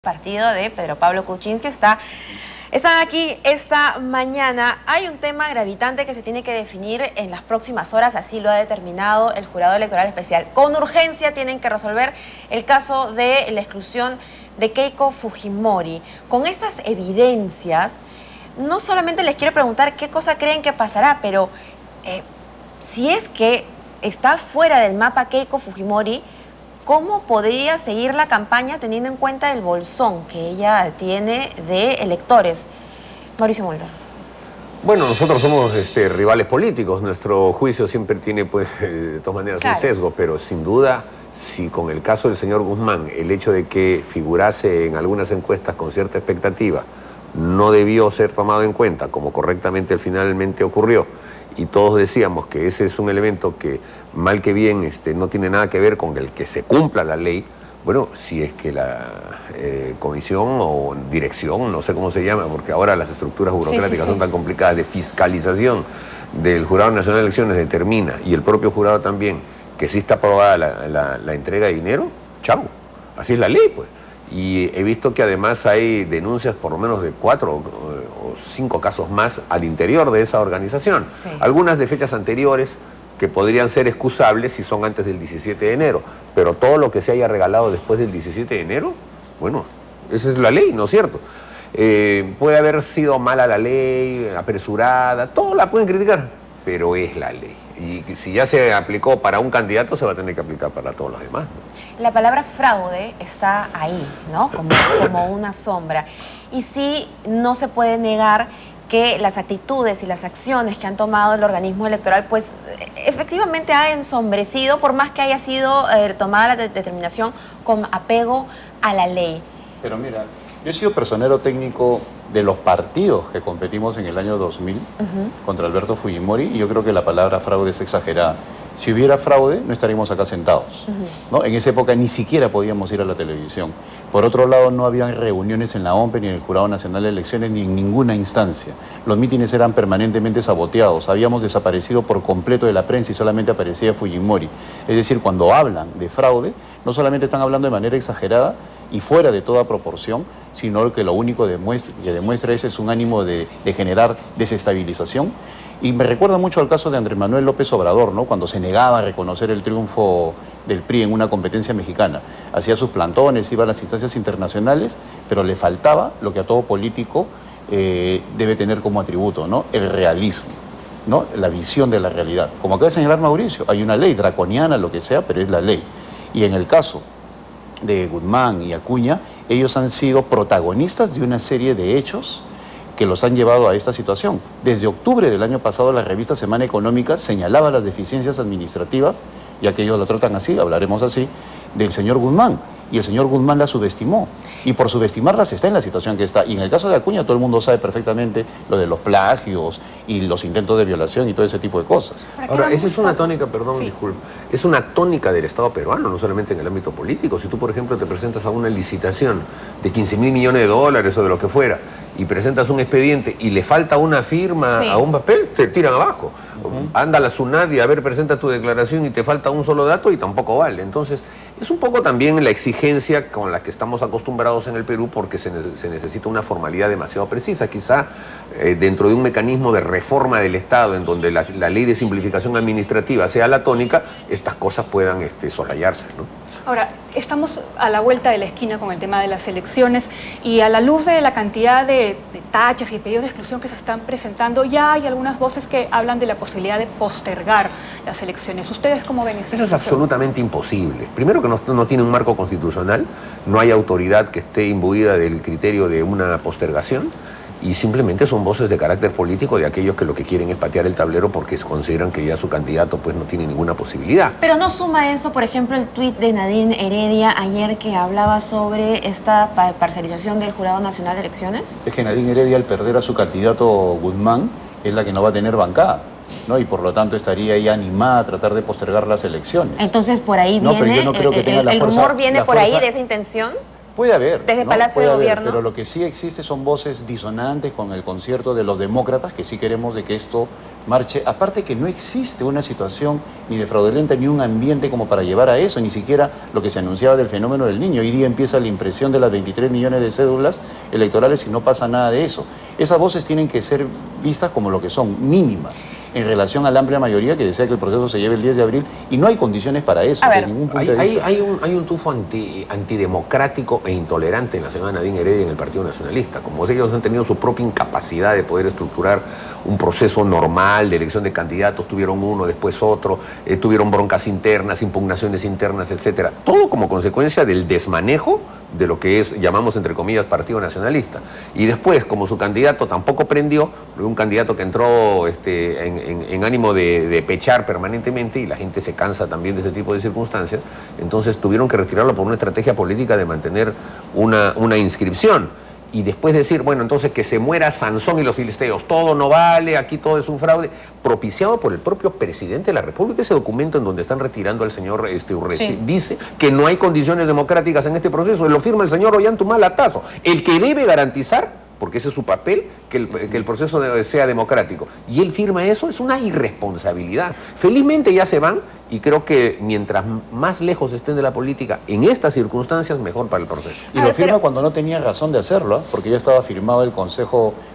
Partido de Pedro Pablo Kuczynski están aquí esta mañana. Hay un tema gravitante que se tiene que definir en las próximas horas, así lo ha determinado el Jurado Electoral Especial. Con urgencia tienen que resolver el caso de la exclusión de Keiko Fujimori. Con estas evidencias, no solamente les quiero preguntar qué cosa creen que pasará, pero si es que está fuera del mapa Keiko Fujimori, ¿cómo podría seguir la campaña teniendo en cuenta el bolsón que ella tiene de electores? Mauricio Mulder. Bueno, nosotros somos rivales políticos. Nuestro juicio siempre tiene, pues, de todas maneras, claro, un sesgo, pero sin duda, si con el caso del señor Guzmán, el hecho de que figurase en algunas encuestas con cierta expectativa, no debió ser tomado en cuenta, como correctamente finalmente ocurrió, y todos decíamos que ese es un elemento que, mal que bien, no tiene nada que ver con el que se cumpla la ley. Bueno, si es que la comisión o dirección, no sé cómo se llama, porque ahora las estructuras burocráticas son tan complicadas, de fiscalización del Jurado Nacional de Elecciones determina, y el propio jurado también, que sí está aprobada la entrega de dinero, chau, así es la ley, pues. Y he visto que además hay denuncias por lo menos de 4 o 5 casos más al interior de esa organización. Sí. Algunas de fechas anteriores que podrían ser excusables si son antes del 17 de enero. Pero todo lo que se haya regalado después del 17 de enero, bueno, esa es la ley, ¿no es cierto? Puede haber sido mala la ley, apresurada, todo la pueden criticar, pero es la ley. Y si ya se aplicó para un candidato, se va a tener que aplicar para todos los demás. La palabra fraude está ahí, ¿no? Como una sombra. Y sí, no se puede negar que las actitudes y las acciones que han tomado el organismo electoral, pues efectivamente ha ensombrecido, por más que haya sido tomada la determinación con apego a la ley. Pero mira, yo he sido personero técnico de los partidos que competimos en el año 2000 contra Alberto Fujimori, y yo creo que la palabra fraude es exagerada. Si hubiera fraude, no estaríamos acá sentados, ¿no? En esa época ni siquiera podíamos ir a la televisión. Por otro lado, no habían reuniones en la OMPE, ni en el Jurado Nacional de Elecciones, ni en ninguna instancia. Los mítines eran permanentemente saboteados. Habíamos desaparecido por completo de la prensa y solamente aparecía Fujimori. Es decir, cuando hablan de fraude, no solamente están hablando de manera exagerada y fuera de toda proporción, sino que lo único que demuestra es un ánimo de generar desestabilización. Y me recuerda mucho al caso de Andrés Manuel López Obrador, ¿no? Cuando se negaba a reconocer el triunfo del PRI en una competencia mexicana. Hacía sus plantones, iba a las instancias internacionales, pero le faltaba lo que a todo político debe tener como atributo, ¿no? El realismo, ¿no? La visión de la realidad. Como acaba de señalar Mauricio, hay una ley draconiana, lo que sea, pero es la ley. Y en el caso de Guzmán y Acuña, ellos han sido protagonistas de una serie de hechos que los han llevado a esta situación. Desde octubre del año pasado, la revista Semana Económica señalaba las deficiencias administrativas, ya que ellos lo tratan así, hablaremos así, del señor Guzmán. Y el señor Guzmán la subestimó. Y por subestimarlas está en la situación que está. Y en el caso de Acuña, todo el mundo sabe perfectamente lo de los plagios y los intentos de violación y todo ese tipo de cosas. Ahora, esa es una tónica, perdón, disculpe, es una tónica del Estado peruano, no solamente en el ámbito político. Si tú, por ejemplo, te presentas a una licitación de 15.000 millones de dólares o de lo que fuera, y presentas un expediente y le falta una firma a un papel, te tiran abajo. Anda a la SUNAT y a ver, presenta tu declaración y te falta un solo dato y tampoco vale. Entonces, es un poco también la exigencia con la que estamos acostumbrados en el Perú, porque se necesita una formalidad demasiado precisa. Quizá dentro de un mecanismo de reforma del Estado, en donde la ley de simplificación administrativa sea la tónica, estas cosas puedan soslayarse, ¿no? Ahora, estamos a la vuelta de la esquina con el tema de las elecciones, y a la luz de la cantidad de tachas y pedidos de exclusión que se están presentando, ya hay algunas voces que hablan de la posibilidad de postergar las elecciones. ¿Ustedes cómo ven esta situación? Eso es absolutamente imposible. Primero, que no tiene un marco constitucional, no hay autoridad que esté imbuida del criterio de una postergación, y simplemente son voces de carácter político de aquellos que lo que quieren es patear el tablero porque consideran que ya su candidato pues no tiene ninguna posibilidad. Pero no suma eso, por ejemplo, el tuit de Nadine Heredia ayer, que hablaba sobre esta parcialización del Jurado Nacional de Elecciones. Es que Nadine Heredia, al perder a su candidato Guzmán, es la que no va a tener bancada, ¿no? Y por lo tanto estaría ella animada a tratar de postergar las elecciones. Entonces por ahí viene, pero yo no creo que tenga el rumor viene por ahí de esa intención. Puede haber. Desde ¿no? Palacio Puede de haber, Gobierno. pero lo que sí existe son voces disonantes con el concierto de los demócratas, que sí queremos de que esto marche. Aparte que no existe una situación ni de fraudulenta ni un ambiente como para llevar a eso, ni siquiera lo que se anunciaba del fenómeno del niño. Hoy día empieza la impresión de las 23 millones de cédulas electorales y no pasa nada de eso. Esas voces tienen que ser vistas como lo que son, mínimas, en relación a la amplia mayoría que desea que el proceso se lleve el 10 de abril y no hay condiciones para eso, de ningún punto de vista. Hay un tufo antidemocrático e intolerante en la señora Nadine Heredia en el Partido Nacionalista. Como ellos han tenido su propia incapacidad de poder estructurar un proceso normal de elección de candidatos, tuvieron uno, después otro, tuvieron broncas internas, impugnaciones internas, etcétera. Todo como consecuencia del desmanejo de lo que es, llamamos entre comillas, Partido Nacionalista. Y después, como su candidato tampoco prendió, un candidato que entró en ánimo de pechar permanentemente, y la gente se cansa también de ese tipo de circunstancias, entonces tuvieron que retirarlo por una estrategia política de mantener una inscripción. Y después decir, bueno, entonces que se muera Sansón y los filisteos, todo no vale, aquí todo es un fraude, propiciado por el propio presidente de la República. Ese documento en donde están retirando al señor Urresti, sí, dice que no hay condiciones democráticas en este proceso, y lo firma el señor Ollantumal-Atazo, el que debe garantizar, porque ese es su papel, que el proceso sea democrático. Y él firma eso, es una irresponsabilidad. Felizmente ya se van, y creo que mientras más lejos estén de la política en estas circunstancias, mejor para el proceso. Y lo firma cuando no tenía razón de hacerlo, porque ya estaba firmado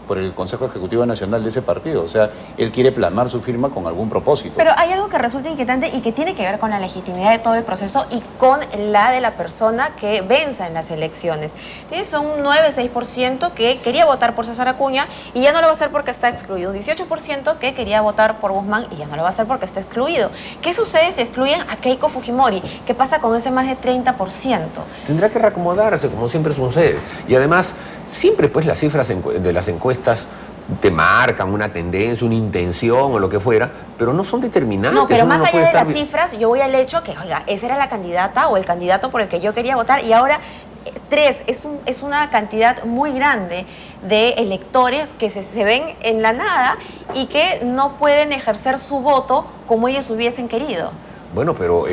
por el Consejo Ejecutivo Nacional de ese partido. O sea, él quiere plasmar su firma con algún propósito. Pero hay algo que resulta inquietante y que tiene que ver con la legitimidad de todo el proceso y con la de la persona que venza en las elecciones. Tienes un 9-6% que quería votar por César Acuña y ya no lo va a hacer porque está excluido. Un 18% que quería votar por Guzmán y ya no lo va a hacer porque está excluido. ¿Qué sucede si excluyen a Keiko Fujimori? ¿Qué pasa con ese más de 30%? Tendrá que reacomodarse, como siempre sucede. Y además, siempre pues las cifras de las encuestas te marcan una tendencia, una intención o lo que fuera, pero no son determinantes. No, pero más allá de las cifras, yo voy al hecho que, oiga, esa era la candidata o el candidato por el que yo quería votar y ahora 3 es una cantidad muy grande de electores que se ven en la nada y que no pueden ejercer su voto como ellos hubiesen querido. Bueno, pero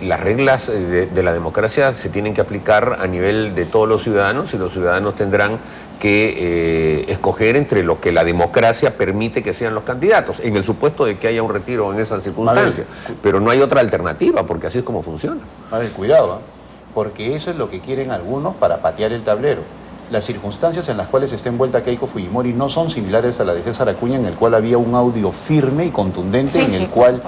las reglas de la democracia se tienen que aplicar a nivel de todos los ciudadanos, y los ciudadanos tendrán que escoger entre lo que la democracia permite que sean los candidatos, en el supuesto de que haya un retiro en esas circunstancias. Pero no hay otra alternativa, porque así es como funciona. A ver, cuidado, porque eso es lo que quieren algunos para patear el tablero. Las circunstancias en las cuales está envuelta Keiko Fujimori no son similares a la de César Acuña, en el cual había un audio firme y contundente, sí, en el cual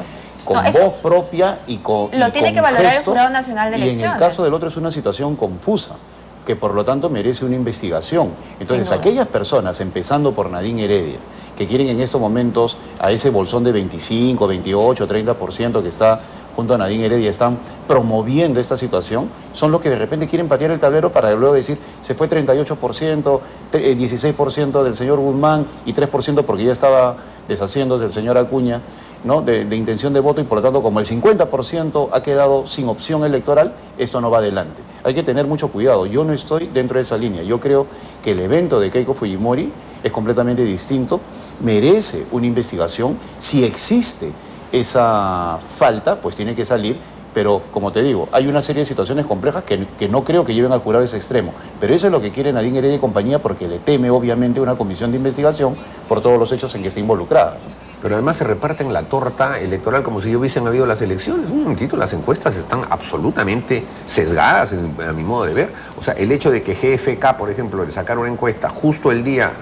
con voz propia y con lo tiene que valorar el Jurado Nacional de Elecciones. Y en el caso del otro es una situación confusa, que por lo tanto merece una investigación. Entonces, aquellas personas, empezando por Nadine Heredia, que quieren en estos momentos a ese bolsón de 25, 28, 30% que está junto a Nadine Heredia, están promoviendo esta situación, son los que de repente quieren patear el tablero para luego decir, se fue 38%, 16% del señor Guzmán y 3% porque ya estaba deshaciéndose del señor Acuña, ¿no? de intención de voto, y por lo tanto, como el 50% ha quedado sin opción electoral, esto no va adelante. Hay que tener mucho cuidado. Yo no estoy dentro de esa línea. Yo creo que el evento de Keiko Fujimori es completamente distinto, merece una investigación. Si existe esa falta, pues tiene que salir, pero como te digo, hay una serie de situaciones complejas que no creo que lleven al jurado a ese extremo. Pero eso es lo que quiere Nadine Heredia y compañía, porque le teme obviamente una comisión de investigación por todos los hechos en que está involucrada. Pero además se reparten la torta electoral como si ya hubiesen habido las elecciones. Un momentito, las encuestas están absolutamente sesgadas, a mi modo de ver. O sea, el hecho de que GFK, por ejemplo, le sacara una encuesta justo el día,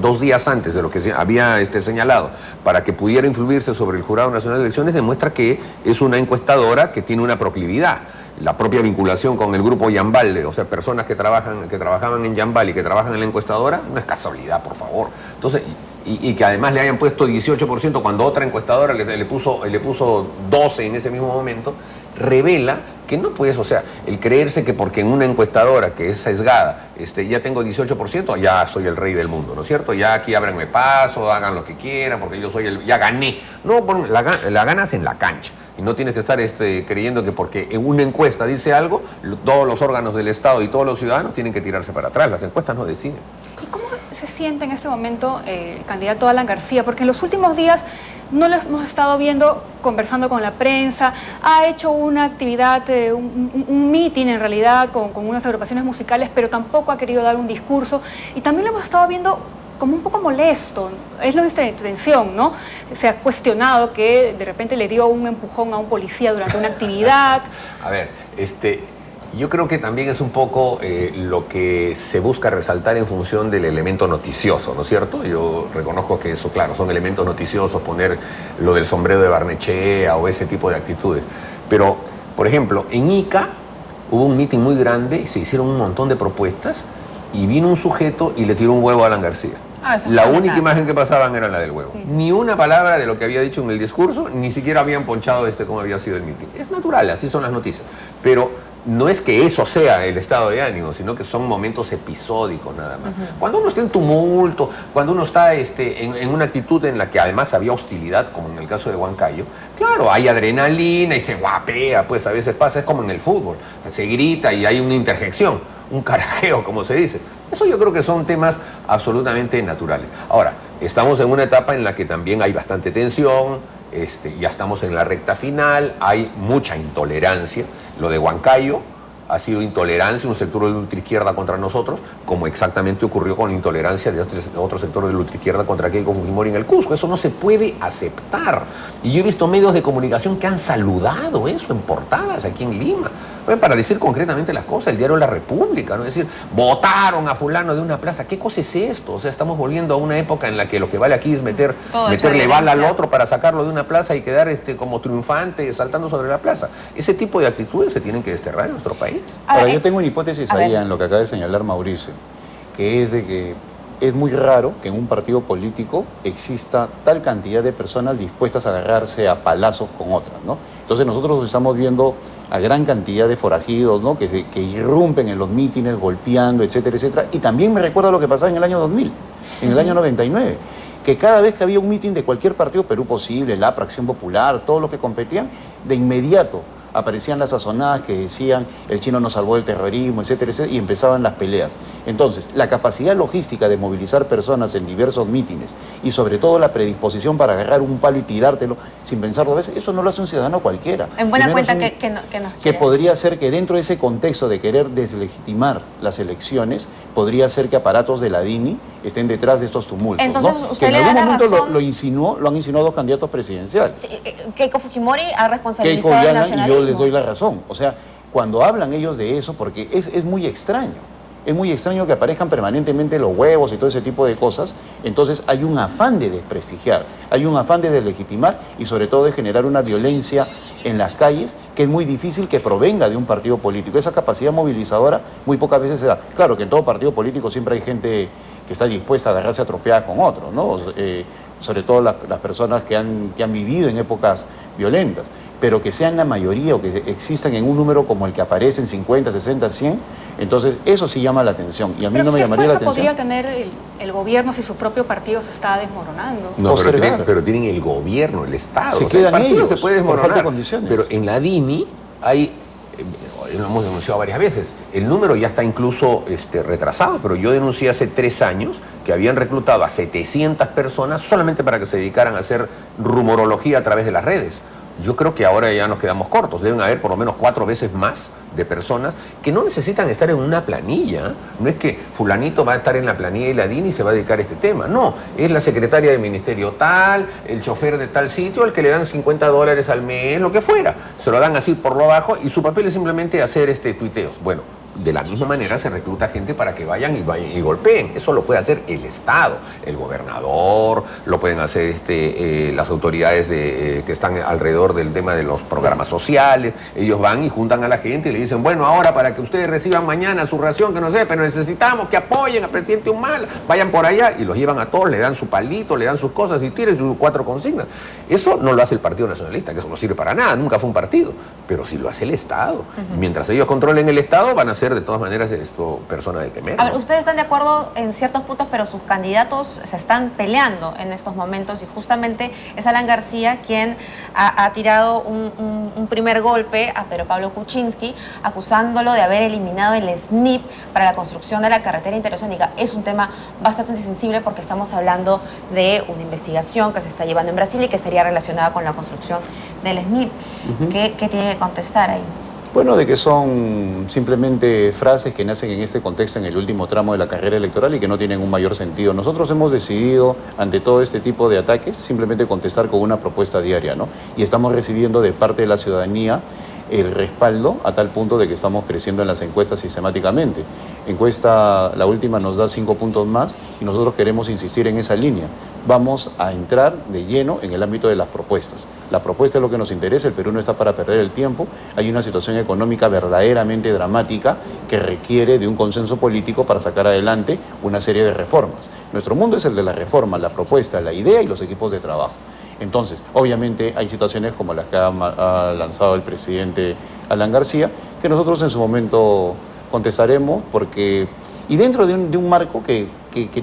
2 días antes de lo que había señalado, para que pudiera influirse sobre el Jurado Nacional de Elecciones, demuestra que es una encuestadora que tiene una proclividad. La propia vinculación con el grupo Yambal, o sea, personas que trabajaban en Yambal y que trabajan en la encuestadora, no es casualidad, por favor. Entonces, y que además le hayan puesto 18% cuando otra encuestadora le puso 12 en ese mismo momento, revela que no puedes, o sea, el creerse que porque en una encuestadora que es sesgada, ya tengo 18%, ya soy el rey del mundo, ¿no es cierto? Ya aquí ábranme paso, hagan lo que quieran, porque yo soy ya gané. No, bueno, la ganas en la cancha. Y no tienes que estar creyendo que porque en una encuesta dice algo, todos los órganos del Estado y todos los ciudadanos tienen que tirarse para atrás. Las encuestas no deciden. ¿Y cómo se siente en este momento el candidato Alan García? Porque en los últimos días no lo hemos estado viendo conversando con la prensa, ha hecho una actividad, un meeting en realidad con unas agrupaciones musicales, pero tampoco ha querido dar un discurso, y también lo hemos estado viendo como un poco molesto. Es nuestra intención, ¿no? Se ha cuestionado que de repente le dio un empujón a un policía durante una actividad. A ver, yo creo que también es un poco lo que se busca resaltar en función del elemento noticioso, ¿no es cierto? Yo reconozco que eso, claro, son elementos noticiosos, poner lo del sombrero de Barnechea o ese tipo de actitudes. Pero, por ejemplo, en Ica hubo un mitin muy grande y se hicieron un montón de propuestas y vino un sujeto y le tiró un huevo a Alan García. La única imagen que pasaban era la del huevo. Sí, sí. Ni una palabra de lo que había dicho en el discurso, ni siquiera habían ponchado cómo había sido el mitin. Es natural, así son las noticias. Pero no es que eso sea el estado de ánimo, sino que son momentos episódicos nada más. Cuando uno está en tumulto, cuando uno está en una actitud en la que además había hostilidad, como en el caso de Huancayo, claro, hay adrenalina y se guapea, pues a veces pasa, es como en el fútbol, se grita y hay una interjección, un carajeo, como se dice. Eso yo creo que son temas absolutamente naturales. Ahora, estamos en una etapa en la que también hay bastante tensión, ya estamos en la recta final, hay mucha intolerancia. Lo de Huancayo ha sido intolerancia, un sector de la ultraizquierda contra nosotros, como exactamente ocurrió con la intolerancia de otro sector de la ultraizquierda contra Keiko Fujimori en el Cusco. Eso no se puede aceptar. Y yo he visto medios de comunicación que han saludado eso en portadas aquí en Lima. Para decir concretamente las cosas, el diario La República, ¿no? Es decir, votaron a fulano de una plaza. ¿Qué cosa es esto? O sea, estamos volviendo a una época en la que lo que vale aquí es meterle bala al otro para sacarlo de una plaza y quedar como triunfante saltando sobre la plaza. Ese tipo de actitudes se tienen que desterrar en nuestro país. Ahora, yo tengo una hipótesis ahí en lo que acaba de señalar Mauricio, que es de que es muy raro que en un partido político exista tal cantidad de personas dispuestas a agarrarse a palazos con otras, ¿no? Entonces nosotros estamos viendo a gran cantidad de forajidos, ¿no? que irrumpen en los mítines, golpeando, etcétera, etcétera. Y también me recuerda lo que pasaba en el año 2000, en el año 99, que cada vez que había un mitin de cualquier partido, Perú Posible, la Acción Popular, todos los que competían, de inmediato aparecían las sazonadas que decían el chino nos salvó del terrorismo, etcétera, etcétera, y empezaban las peleas. Entonces, la capacidad logística de movilizar personas en diversos mítines y sobre todo la predisposición para agarrar un palo y tirártelo sin pensar dos veces, eso no lo hace un ciudadano cualquiera. En buena cuenta que podría ser que dentro de ese contexto de querer deslegitimar las elecciones, podría ser que aparatos de la DINI estén detrás de estos tumultos. Entonces, ¿no? usted que en le algún da momento lo han insinuado dos candidatos presidenciales. Sí, Keiko Fujimori ha responsabilizado Keiko y al Alan, y nacionalismo. yo les doy la razón. O sea, cuando hablan ellos de eso, porque es muy extraño. Es muy extraño que aparezcan permanentemente los huevos y todo ese tipo de cosas. Entonces hay un afán de desprestigiar, hay un afán de deslegitimar y sobre todo de generar una violencia en las calles que es muy difícil que provenga de un partido político. Esa capacidad movilizadora muy pocas veces se da. Claro que en todo partido político siempre hay gente que está dispuesta a agarrarse atropeadas con otros, ¿no? Sobre todo las personas que han vivido en épocas violentas. Pero que sean la mayoría o que existan en un número como el que aparece en 50, 60, 100, entonces eso sí llama la atención. Y a mí no me llamaría la atención. ¿Qué podría tener el gobierno si su propio partido se está desmoronando? No, pero tienen el gobierno, el Estado. Se quedan ellos, se puede desmoronar, por falta de condiciones. Pero en la DINI hay, lo hemos denunciado varias veces, el número ya está incluso retrasado, pero yo denuncié hace 3 años que habían reclutado a 700 personas solamente para que se dedicaran a hacer rumorología a través de las redes. Yo creo que ahora ya nos quedamos cortos. Deben haber por lo menos 4 veces más de personas que no necesitan estar en una planilla. No es que fulanito va a estar en la planilla de la DINI y se va a dedicar a este tema. No, es la secretaria del ministerio tal, el chofer de tal sitio, al que le dan $50 al mes, lo que fuera. Se lo dan así por lo bajo y su papel es simplemente hacer tuiteos. Bueno, de la misma manera se recluta gente para que vayan y golpeen. Eso lo puede hacer el Estado, el gobernador, lo pueden hacer las autoridades que están alrededor del tema de los programas sociales. Ellos van y juntan a la gente y le dicen, bueno, ahora para que ustedes reciban mañana su ración, que no sé, pero necesitamos que apoyen al presidente Humala, vayan por allá, y los llevan a todos, le dan su palito, le dan sus cosas y tiren sus 4 consignas. Eso no lo hace el Partido Nacionalista, que eso no sirve para nada, nunca fue un partido, pero sí lo hace el Estado. Mientras ellos controlen el Estado, van a ser de todas maneras esto persona de temer. A ver, ustedes están de acuerdo en ciertos puntos, pero sus candidatos se están peleando en estos momentos y justamente es Alan García quien ha tirado un primer golpe a Pedro Pablo Kuczynski, acusándolo de haber eliminado el SNIP para la construcción de la carretera interoceánica. Es un tema bastante sensible porque estamos hablando de una investigación que se está llevando en Brasil y que estaría relacionada con la construcción del SNIP. ¿Qué tiene que contestar ahí? Bueno, de que son simplemente frases que nacen en este contexto, en el último tramo de la carrera electoral y que no tienen un mayor sentido. Nosotros hemos decidido, ante todo este tipo de ataques, simplemente contestar con una propuesta diaria, ¿no? Y estamos recibiendo de parte de la ciudadanía el respaldo a tal punto de que estamos creciendo en las encuestas sistemáticamente. La última nos da 5 puntos más y nosotros queremos insistir en esa línea. Vamos a entrar de lleno en el ámbito de las propuestas. La propuesta es lo que nos interesa, el Perú no está para perder el tiempo, hay una situación económica verdaderamente dramática que requiere de un consenso político para sacar adelante una serie de reformas. Nuestro mundo es el de la reforma, la propuesta, la idea y los equipos de trabajo. Entonces, obviamente hay situaciones como las que ha lanzado el presidente Alan García, que nosotros en su momento contestaremos porque... Y dentro de un marco que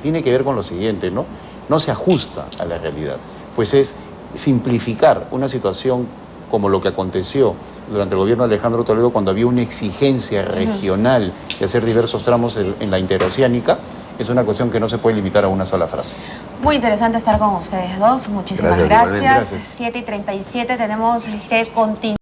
tiene que ver con lo siguiente, ¿no? No se ajusta a la realidad, pues es simplificar una situación como lo que aconteció durante el gobierno de Alejandro Toledo cuando había una exigencia regional de hacer diversos tramos en la interoceánica. Es una cuestión que no se puede limitar a una sola frase. Muy interesante estar con ustedes dos. Muchísimas gracias. 7:37, tenemos que continuar.